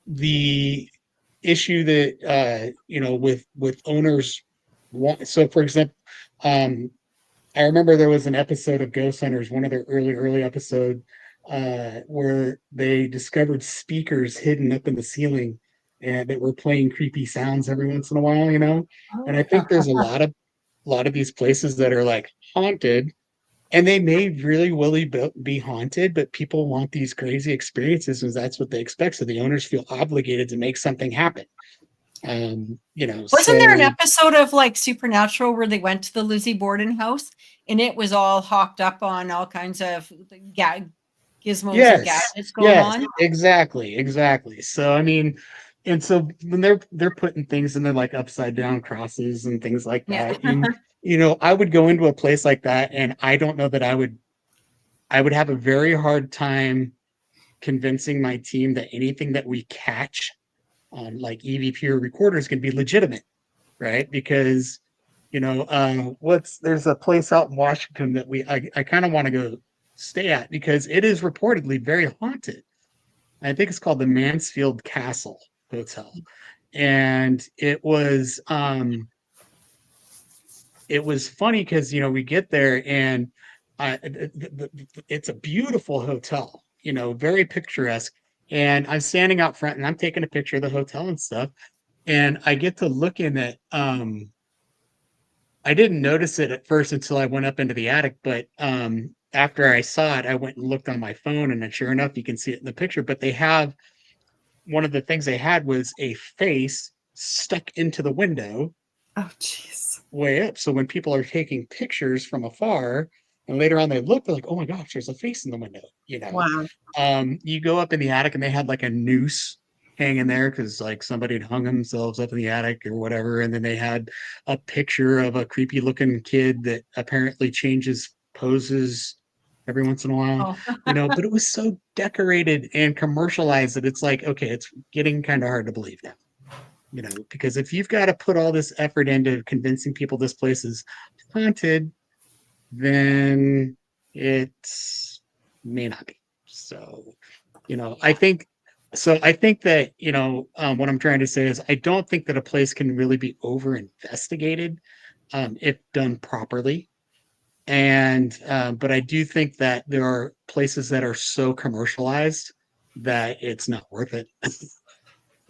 the issue that with owners want, so for example, um I remember there was an episode of Ghost Hunters, one of their early episode, where they discovered speakers hidden up in the ceiling and that were playing creepy sounds every once in a while. And I Oh. think there's a lot of these places that are like haunted, and they may really really be haunted, but people want these crazy experiences, and that's what they expect. So the owners feel obligated to make something happen. Wasn't there an So episode of like Supernatural where they went to the Lizzie Borden house and it was all hawked up on all kinds of gizmos and yes, gadgets going yes, on? exactly. So I mean, and so when they're putting things in there like upside down crosses and things like Yeah. that, and I would go into a place like that, and I don't know that I would have a very hard time convincing my team that anything that we catch on like EVP or recorders can be legitimate, right? Because there's a place out in Washington that I kind of want to go stay at because it is reportedly very haunted. I think it's called the Mansfield Castle Hotel. And it was funny because we get there, and it's a beautiful hotel, very picturesque. And I'm standing out front and I'm taking a picture of the hotel and stuff. And I get to look in it. I didn't notice it at first until I went up into the attic, but after I saw it, I went and looked on my phone, and then sure enough, you can see it in the picture. But they have one of the things they had was a face stuck into the window Oh, jeez. way up. So when people are taking pictures from afar, and later on they look, they're like, "Oh my gosh, there's a face in the window." Wow. You go up in the attic, and they had like a noose hanging there because like somebody had hung themselves up in the attic or whatever, and then they had a picture of a creepy looking kid that apparently changes poses every once in a while. Oh. But it was so decorated and commercialized that it's like, okay, it's getting kind of hard to believe now. Because if you've got to put all this effort into convincing people this place is haunted, then it may not be. So, I think that, what I'm trying to say is I don't think that a place can really be over investigated if done properly. And, but I do think that there are places that are so commercialized that it's not worth it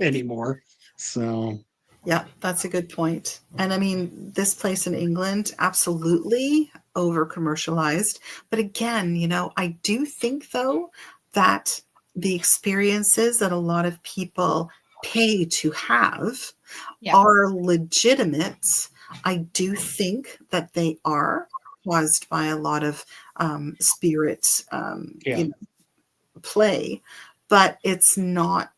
anymore. So, Yeah, that's a good point. And I mean, this place in England, absolutely over commercialized. But again, I do think though that the experiences that a lot of people pay to have Yeah. are legitimate. I do think that they are caused by a lot of spirit yeah. play, but it's not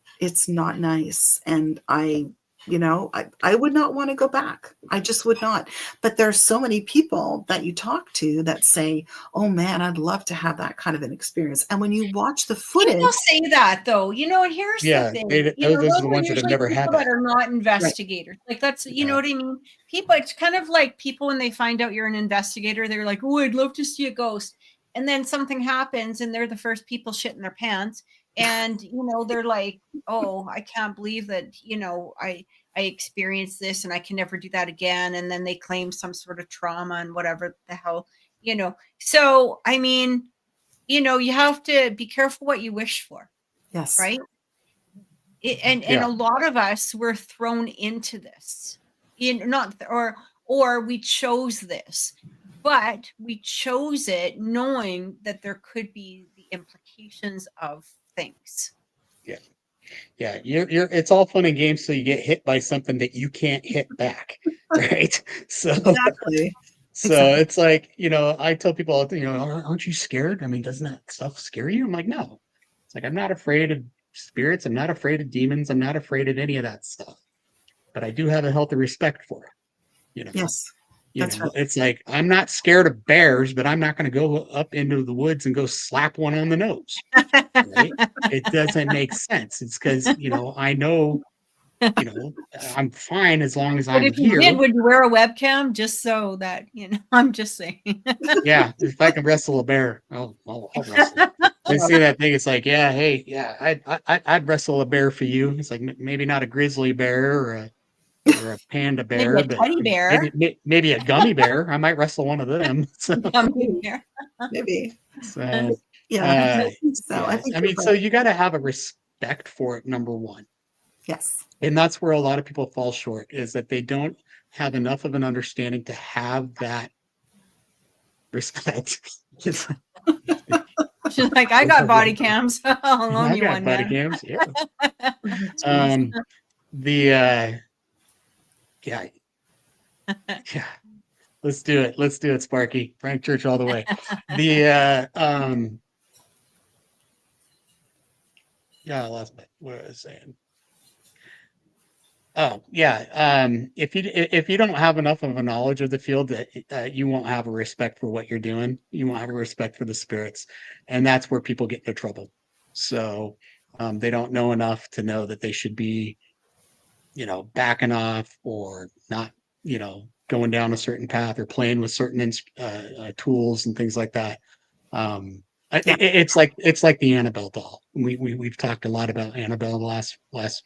nice. And I would not want to go back. I just would not. But there's so many people that you talk to that say, oh man, I'd love to have that kind of an experience. And when you watch the People footage, say that though, and here's the Yeah, thing, those are those the are ones that have usually never had people that that. are not right, investigators. Like that's, you know Yeah. what I mean? People, it's kind of like people when they find out you're an investigator, they're like, oh, I'd love to see a ghost. And then something happens and they're the first people shitting their pants. And, they're like, oh, I can't believe that, I experienced this and I can never do that again. And then they claim some sort of trauma and whatever the hell. So, I mean, you have to be careful what you wish for, yes, right? And Yeah. a lot of us were thrown into this, not or we chose this, but we chose it knowing that there could be the implications of things. Yeah. Yeah. It's all fun and games. So you get hit by something that you can't hit back. Right. So, exactly, so exactly. it's like, I tell people, aren't you scared? I mean, doesn't that stuff scare you? I'm like, no. It's like, I'm not afraid of spirits. I'm not afraid of demons. I'm not afraid of any of that stuff. But I do have a healthy respect for it. Yes. That's right. It's like, I'm not scared of bears, but I'm not going to go up into the woods and go slap one on the nose. Right? It doesn't make sense. It's because, I know, I'm fine as long as But I'm if you here. did, would you wear a webcam just so that, I'm just saying. Yeah, if I can wrestle a bear, I'll wrestle. I see that thing. It's like, yeah, hey, yeah, I'd wrestle a bear for you. It's like maybe not a grizzly bear or a panda Maybe bear, a but teddy bear. maybe a gummy bear. I might wrestle one of them. So, Gummy bear. Maybe. so Yeah. uh, So I yeah, think I you're mean, so right. you got to have a respect for it, number one. Yes. And that's where a lot of people fall short, is that they don't have enough of an understanding to have that respect. It's She's like, I got body cams. I'll loan I you got one, body man. cams. Yeah. That's right. The yeah, yeah. Let's do it. Let's do it, Sparky. Frank Church all the way. The yeah, I lost what I was saying. Oh yeah. If you don't have enough of a knowledge of the field, that you won't have a respect for what you're doing. You won't have a respect for the spirits, and that's where people get into trouble. So they don't know enough to know that they should be, backing off or not, going down a certain path or playing with certain tools and things like that. Yeah. It's like the Annabelle doll. We've talked a lot about Annabelle the last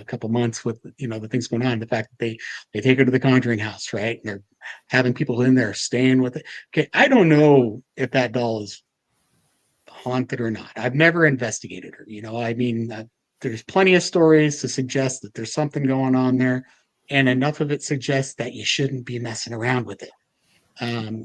couple months with the things going on. The fact that they take her to the Conjuring house, right? And they're having people in there staying with it. Okay, I don't know if that doll is haunted or not. I've never investigated her. I mean, there's plenty of stories to suggest that there's something going on there, and enough of it suggests that you shouldn't be messing around with it.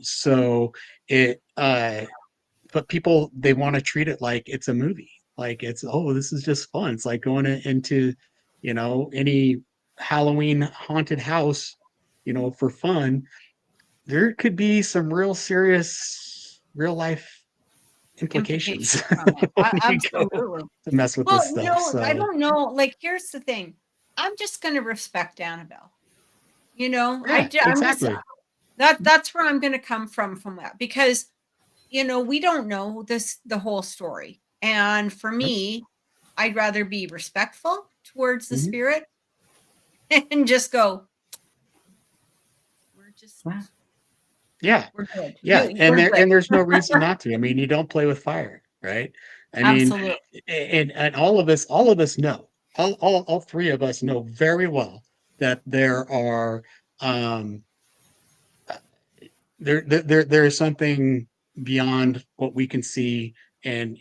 So it, but people, they want to treat it like it's a movie, like it's, oh, this is just fun. It's like going into, any Halloween haunted house, for fun. There could be some real serious, real life implications Implications from it. when you go Absolutely. to mess with Well, this stuff. I So don't know. Like, here's the thing. I'm just going to respect Annabelle. yeah, I'm just exactly. that's where I'm going to come from that, because we don't know the whole story. And for Yep. me, I'd rather be respectful towards the Mhm. spirit and just go, we're just Wow. Yeah, we're good. yeah, and We're good. there's no reason not to. I mean, you don't play with fire, right? I mean, Absolutely. and all of us know, all three of us know very well that there are um there is something beyond what we can see and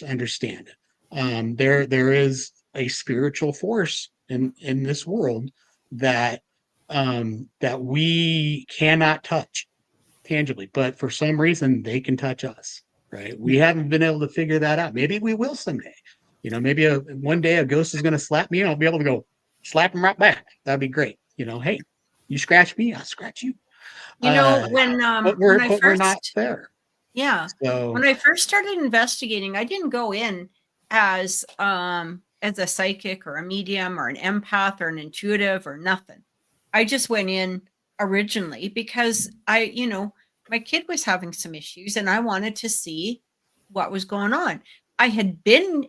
understand. There is a spiritual force in this world that that we cannot touch tangibly, but for some reason they can touch us. Right? We haven't been able to figure that out. Maybe we will someday. Maybe one day a ghost is going to slap me, and I'll be able to go slap him right back. That'd be great. Hey, you scratch me, I'll scratch you. When I But we're not first there. yeah, So when I first started investigating, I didn't go in as a psychic or a medium or an empath or an intuitive or nothing. I just went in originally because my kid was having some issues and I wanted to see what was going on. I had been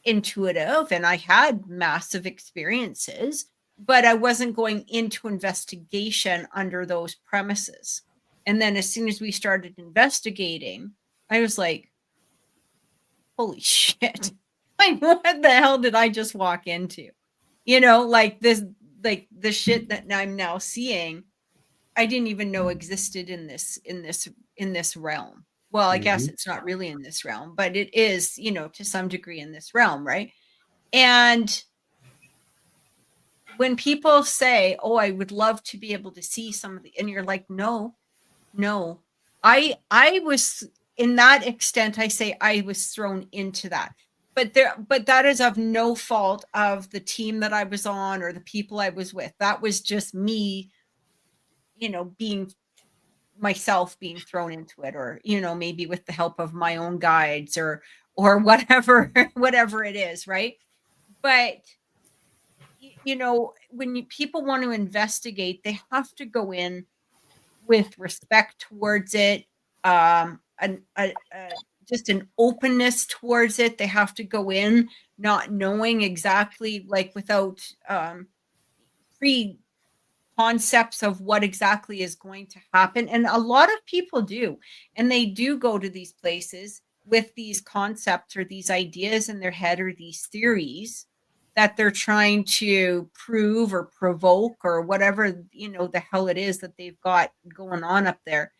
intuitive and I had massive experiences, but I wasn't going into investigation under those premises. And then as soon as we started investigating, I was like, holy shit. Like, what the hell did I just walk into? Like the shit that I'm now seeing, I didn't even know existed in this realm. Well, I guess mhm, it's not really in this realm, but it is, to some degree in this realm, right? And when people say, "Oh, I would love to be able to see some of the," and you're like, "No, no." I was, in that extent, I say I was thrown into that. But that is of no fault of the team that I was on or the people I was with. That was just me, being myself, being thrown into it, or maybe with the help of my own guides or whatever whatever it is, right? But people want to investigate, they have to go in with respect towards it, just an openness towards it. They have to go in not knowing exactly, like without pre concepts of what exactly is going to happen. And a lot of people do, and they do go to these places with these concepts or these ideas in their head or these theories that they're trying to prove or provoke or whatever, the hell it is that they've got going on up there.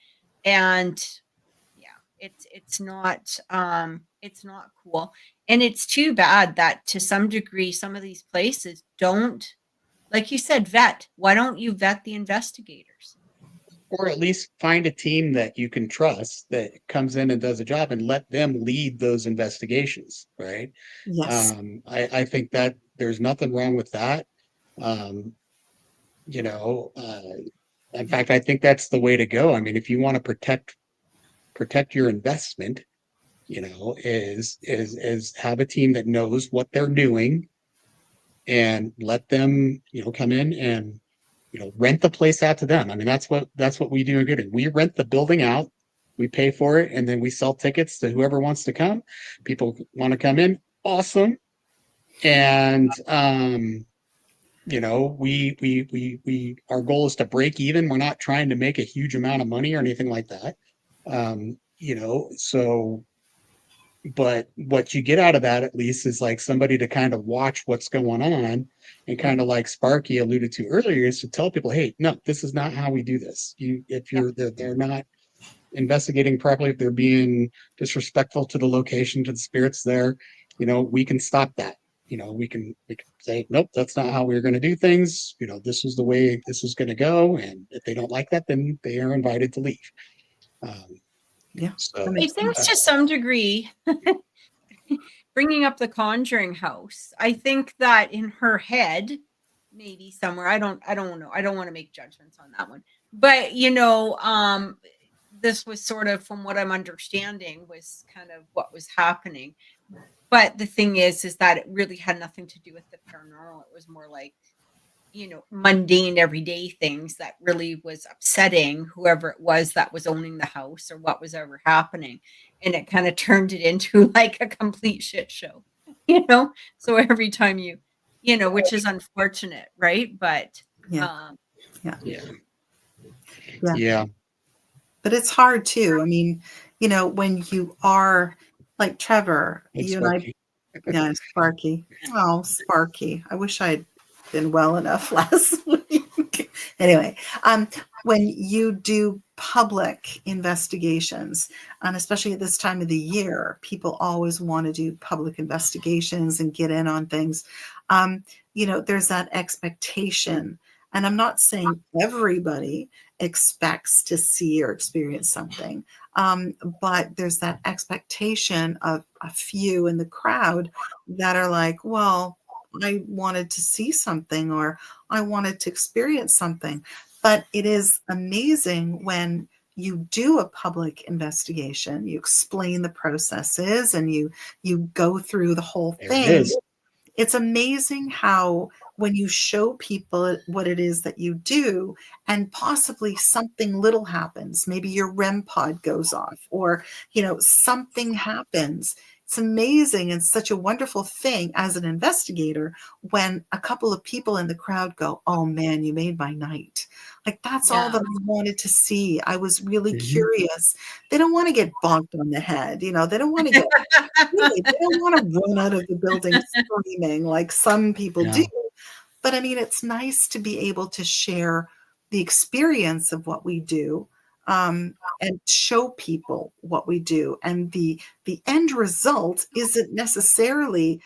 And yeah, it's not cool. And it's too bad that to some degree some of these places don't, like you said, vet. Why don't you vet the investigators? Or at least find a team that you can trust that comes in and does a job and let them lead those investigations, right? Yes. I think that there's nothing wrong with that. You know, in fact, I think that's the way to go. I mean, if you want to protect your investment, is have a team that knows what they're doing and let them, come in and, rent the place out to them. I mean, that's what we do in Gooding. We rent the building out, we pay for it, and then we sell tickets to whoever wants to come. People want to come in, awesome. And we our goal is to break even. We're not trying to make a huge amount of money or anything like that. So but what you get out of that at least is like somebody to kind of watch what's going on, and kind of like Sparky alluded to earlier, is to tell people, hey, no, this is not how we do this. If they're not investigating properly, if they're being disrespectful to the location, to the spirits there, we can stop that. We can say, nope, that's not how we're going to do things. This is the way this is going to go. And if they don't like that, then they are invited to leave. Yeah. So I think to some degree, bringing up the Conjuring house, I think that in her head, maybe somewhere, I don't know. I don't want to make judgments on that one. But, this was sort of, from what I'm understanding, was kind of what was happening. But the thing is that it really had nothing to do with the paranormal. It was more like, mundane everyday things that really was upsetting whoever it was that was owning the house or what was ever happening. And it kind of turned it into like a complete shit show, So every time which is unfortunate, right? But Yeah. yeah. But it's hard too. I mean, when you are like Trevor, It's you and Sparky. yeah, Sparky. Oh, Sparky. I wish I'd been well enough last week. Anyway, when you do public investigations, and especially at this time of the year, people always want to do public investigations and get in on things. There's that expectation. And I'm not saying everybody expects to see or experience something, but there's that expectation of a few in the crowd that are like, well, I wanted to see something, or I wanted to experience something. But it is amazing when you do a public investigation, you explain the processes, and you go through the whole thing. It's amazing how when you show people what it is that you do, and possibly something little happens, maybe your REM pod goes off, or, something happens. It's amazing and such a wonderful thing as an investigator when a couple of people in the crowd go, oh man, you made my night. Like, that's all that I wanted to see. I was really curious. They don't want to get bonked on the head. They don't want to get, they don't want to run out of the building screaming like some people do. But I mean, it's nice to be able to share the experience of what we do, and show people what we do. And the end result isn't necessarily,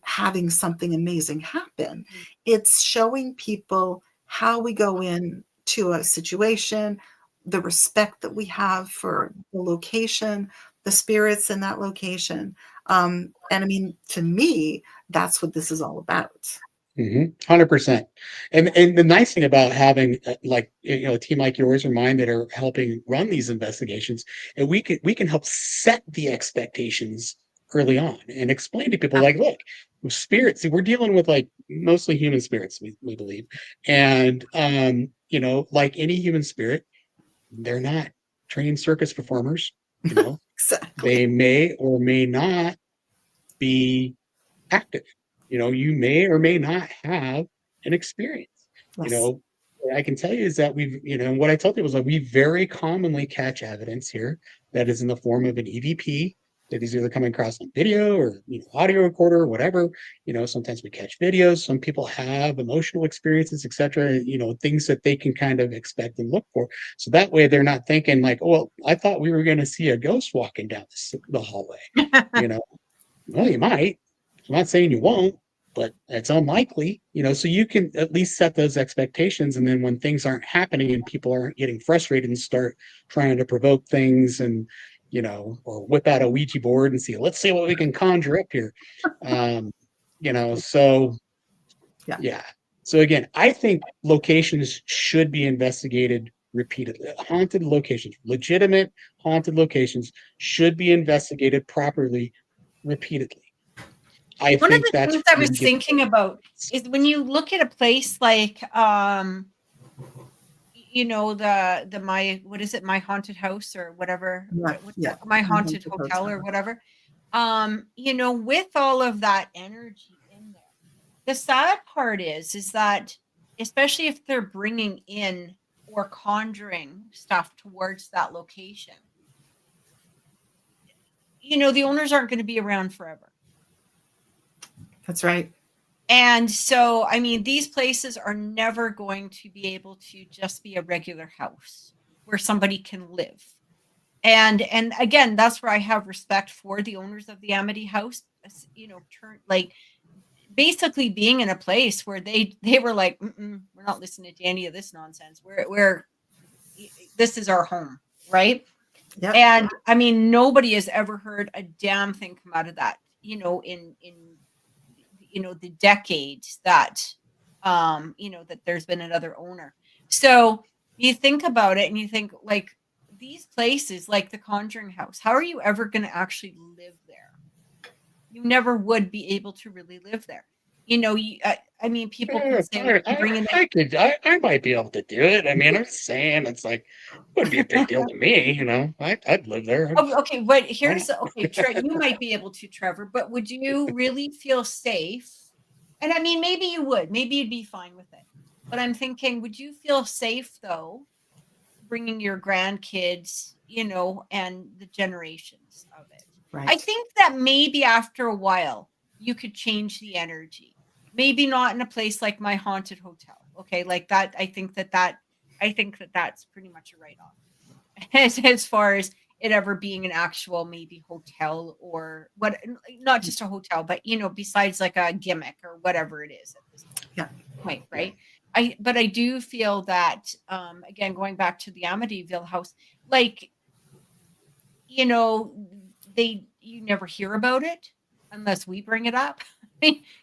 having something amazing happen. It's showing people how we go in to a situation, the respect that we have for the location, the spirits in that location. And I mean, to me, that's what this is all about. 100%. And the nice thing about having a team like yours or mine that are helping run these investigations, and we can help set the expectations early on and explain to people like, look, spirits, we're dealing with like mostly human spirits, we believe. And, you know, like any human spirit, they're not trained circus performers, you know, Exactly. they may or may not be active. You know, you may or may not have an experience. You Yes. know, what I can tell you is that we've, you know, what I told you was like we very commonly catch evidence here that is in the form of an EVP that is either coming across on video or, you know, audio recorder or whatever. You know, sometimes we catch videos. Some people have emotional experiences, etc. You know, things that they can kind of expect and look for. So that way they're not thinking like, oh, well, I thought we were going to see a ghost walking down the hallway. You know, well, you might. I'm not saying you won't, but it's unlikely, you know, so you can at least set those expectations. And then when things aren't happening and people aren't getting frustrated and start trying to provoke things and, you know, or whip out a Ouija board and see, let's see what we can conjure up here. You know, so Yeah. yeah. So again, I think locations should be investigated repeatedly. Haunted locations, legitimate haunted locations should be investigated properly repeatedly. I One of think the that's things I where was you get thinking about is when you look at a place like you know, the my what is it, my haunted house or whatever, Yeah. what's Yeah. my haunted hotel or whatever. You know, with all of that energy in there, the sad part is that especially if they're bringing in or conjuring stuff towards that location, you know, the owners aren't going to be around forever. That's right. And so, I mean, these places are never going to be able to just be a regular house where somebody can live. And again, that's where I have respect for the owners of the Amity House, you know, like basically being in a place where they were like, we're not listening to any of this nonsense. We're this is our home, right? Yeah. And I mean, nobody has ever heard a damn thing come out of that, you know, in you know, the decades that you know, that there's been another owner. So you think about it and you think like these places like the Conjuring House, how are you ever going to actually live there? You never would be able to really live there. You know, I mean, people can say bringing it. I might be able to do it. I mean, I'm saying it's like wouldn't be a big deal to me, you know. I'd live there. Oh, okay, but here's okay. You might be able to, Trevor, but would you really feel safe? And I mean, maybe you would. Maybe you'd be fine with it. But I'm thinking, would you feel safe though, bringing your grandkids, you know, and the generations of it? Right. I think that maybe after a while you could change the energy. Maybe not in a place like my haunted hotel. Okay, like that. I think that that's pretty much a write-off as far as it ever being an actual maybe hotel or what, not just a hotel, but you know, besides like a gimmick or whatever it is at this point, right? But I do feel that again, going back to the Amityville house, like, you know, you never hear about it unless we bring it up.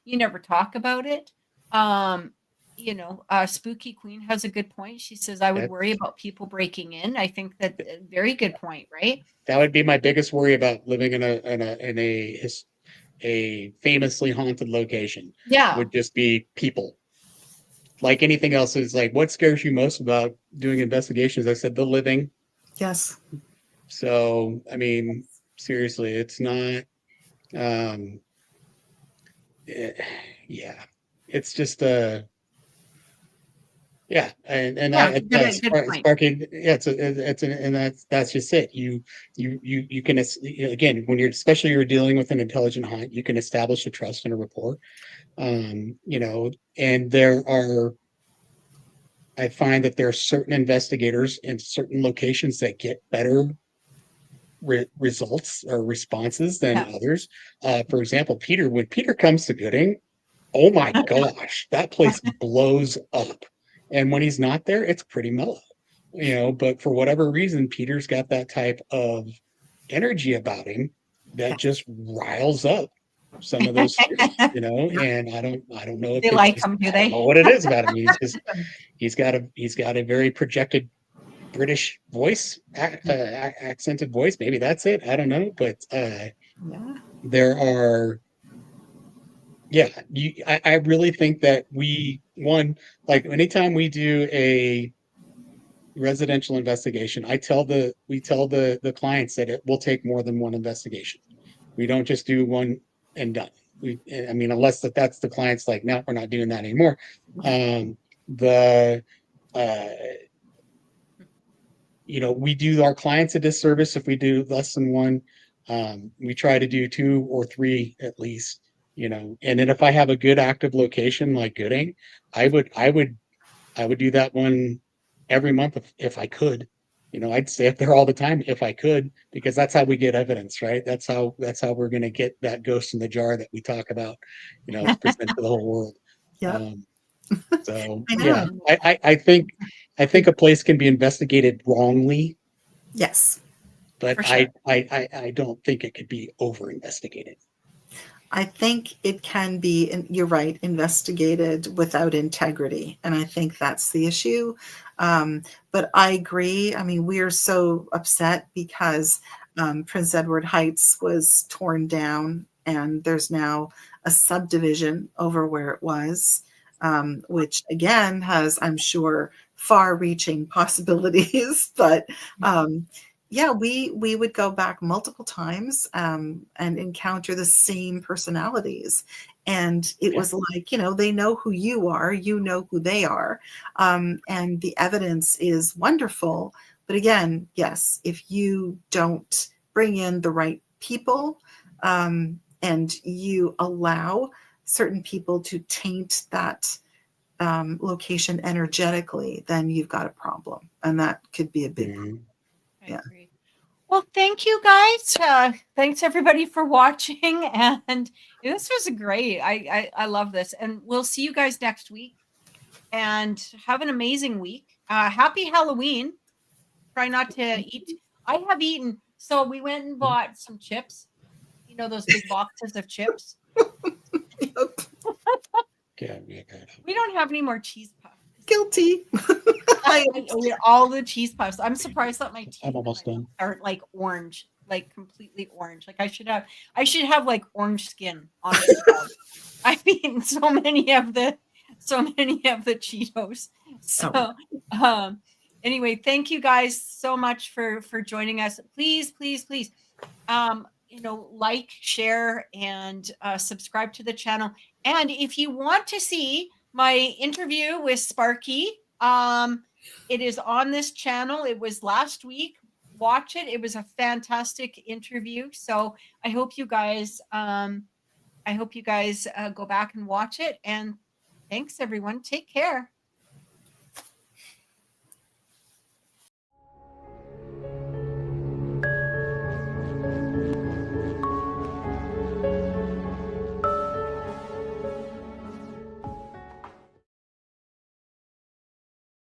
You never talk about it. You know, Spooky Queen has a good point. She says, I would worry about people breaking in. I think that very good point, right? That would be my biggest worry about living in a famously haunted location. Yeah. Would just be people. Like anything else, is like what scares you most about doing investigations? I said the living. Yes. So I mean, seriously, it's not yeah. It's just yeah, and Yeah, that's good point. sparking. Yeah, and that's just it. You can again when you're especially you're dealing with an intelligent haunt, you can establish a trust and a rapport. You know, and I find that there are certain investigators in certain locations that get better results or responses than others. For example, when Peter comes to Gooding, oh my gosh, that place blows up. And when he's not there, it's pretty mellow, you know, but for whatever reason, Peter's got that type of energy about him that just riles up some of those spirits, you know, and I don't know if they like him, do I they? don't know what it is about him. He's got a very projected British voice, accented voice. Maybe that's it. I don't know, but Yeah. there are, yeah, I really think that like anytime we do a residential investigation, we tell the clients that it will take more than one investigation. We don't just do one and done. I mean, unless that's the client's like, no, we're not doing that anymore. The uh, we do our clients a disservice if we do less than one. We try to do 2 or 3 at least. And then if I have a good active location like Gooding, I would do that one every month if I could. I'd stay up there all the time if I could, because that's how we get evidence, right? That's how we're going to get that ghost in the jar that we talk about, present to the whole world. Yep. Um, so I yeah, know. I think a place can be investigated wrongly, Yes. but For sure. I don't think it could be over investigated. I think it can be, and you're right, investigated without integrity. And I think that's the issue. But I agree. I mean, we're so upset because Prince Edward Heights was torn down and there's now a subdivision over where it was, which again has, I'm sure, far reaching possibilities. But yeah, we would go back multiple times and encounter the same personalities. And it Yeah. was like, they know who you are, you know who they are. And the evidence is wonderful. But again, yes, if you don't bring in the right people and you allow certain people to taint that location energetically, then you've got a problem. And that could be a big problem. Mhm. I Yeah. agree. Well, thank you guys. Thanks everybody for watching, and this was great. I love this, and we'll see you guys next week. And have an amazing week. Happy Halloween. Try not to eat. I have eaten. So we went and bought some chips. Those big boxes of chips. Yeah, yeah, God. We don't have any more cheese puffs. Guilty. I ate all the cheese puffs. I'm surprised that my teeth I'm almost done. are like orange, like completely orange. Like I should have like orange skin, honest to God. I've eaten so many of the Cheetos. So anyway, thank you guys so much for joining us. Please, please, please like, share, and subscribe to the channel. And if you want to see my interview with Sparky, it is on this channel. It was last week. Watch it. It was a fantastic interview. So I hope you guys go back and watch it. And thanks everyone. Take care.